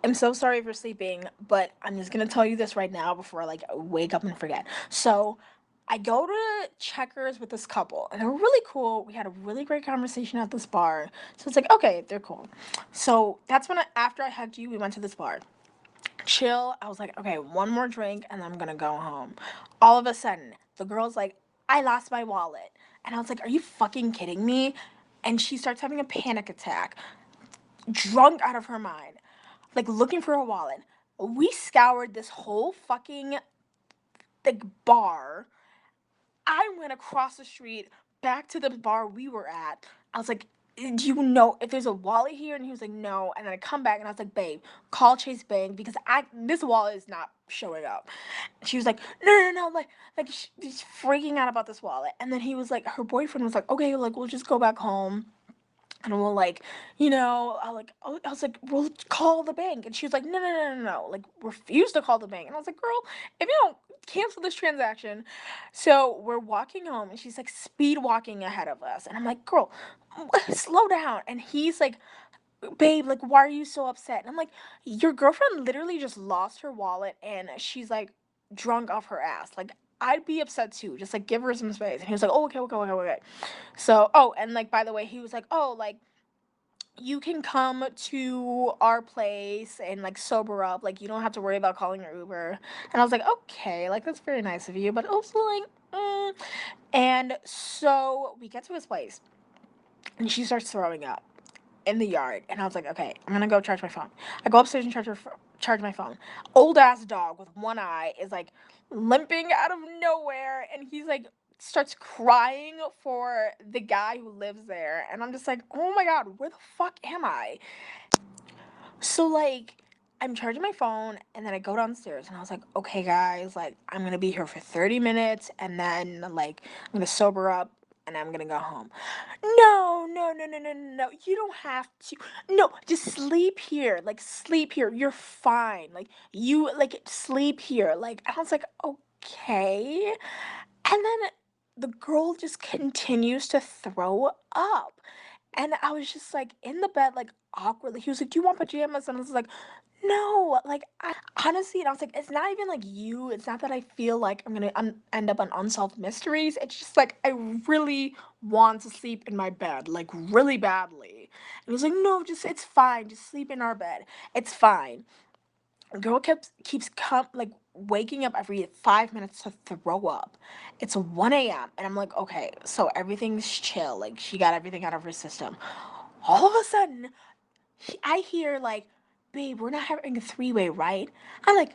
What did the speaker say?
I'm so sorry for sleeping, but I'm just gonna tell you this right now before I like wake up and forget. So I go to Checkers with this couple, and they're really cool. We had a really great conversation at this bar. So it's like, okay, they're cool. So that's when after I hugged you, we went to this bar. Chill. I was like, okay, one more drink, and I'm gonna go home. All of a sudden, the girl's like, I lost my wallet. And I was like, are you fucking kidding me? And she starts having a panic attack, drunk out of her mind, like looking for a wallet. We scoured this whole fucking like bar. I went across the street back to the bar we were at. I was like, do you know if there's a wallet here? And he was like, no. And then I come back and I was like, babe, call Chase Bank because I this wallet is not showing up. And she was like, no, no, no, like she's freaking out about this wallet. And then he was like, her boyfriend was like, okay, like we'll just go back home and we'll like, I was like, we'll call the bank. And she was like, no, no, no, no, no, like refuse to call the bank. And I was like, girl, if you don't cancel this transaction. So we're walking home and she's like speed walking ahead of us. And I'm like, girl, slow down. And he's like, babe, like, why are you so upset? And I'm like, your girlfriend literally just lost her wallet and she's like drunk off her ass. Like, I'd be upset too. Just like give her some space. And he was like, oh, okay, okay, okay, okay. So, oh, and like, by the way, he was like, oh, like, you can come to our place and like sober up. Like, you don't have to worry about calling your Uber. And I was like, okay, like, that's very nice of you. But also, like, And so we get to his place and she starts throwing up in the yard. And I was like, okay, I'm gonna go charge my phone. I go upstairs and charge my phone. Old ass dog with one eye is like limping out of nowhere, and he's like starts crying for the guy who lives there. And I'm just like, oh my god, where the fuck am I? So like I'm charging my phone and then I go downstairs and I was like, okay guys, like I'm gonna be here for 30 minutes and then like I'm gonna sober up and I'm gonna go home. No, no, no, no, no, no, no. You don't have to. No, just sleep here. Like sleep here. You're fine. Like you like sleep here. Like I was like, okay. And then the girl just continues to throw up. And I was just like in the bed, like awkwardly. He was like, do you want pajamas? And I was like, no, like I honestly, and I was like, it's not even like you. It's not that I feel like I'm gonna end up on unsolved mysteries. It's just like I really want to sleep in my bed, like really badly. And he was like, no, just it's fine. Just sleep in our bed. It's fine. Girl keeps like waking up every 5 minutes to throw up. It's 1 a.m. and I'm like, okay, so everything's chill. Like she got everything out of her system. All of a sudden, I hear like, babe, we're not having a three-way, right? I'm like,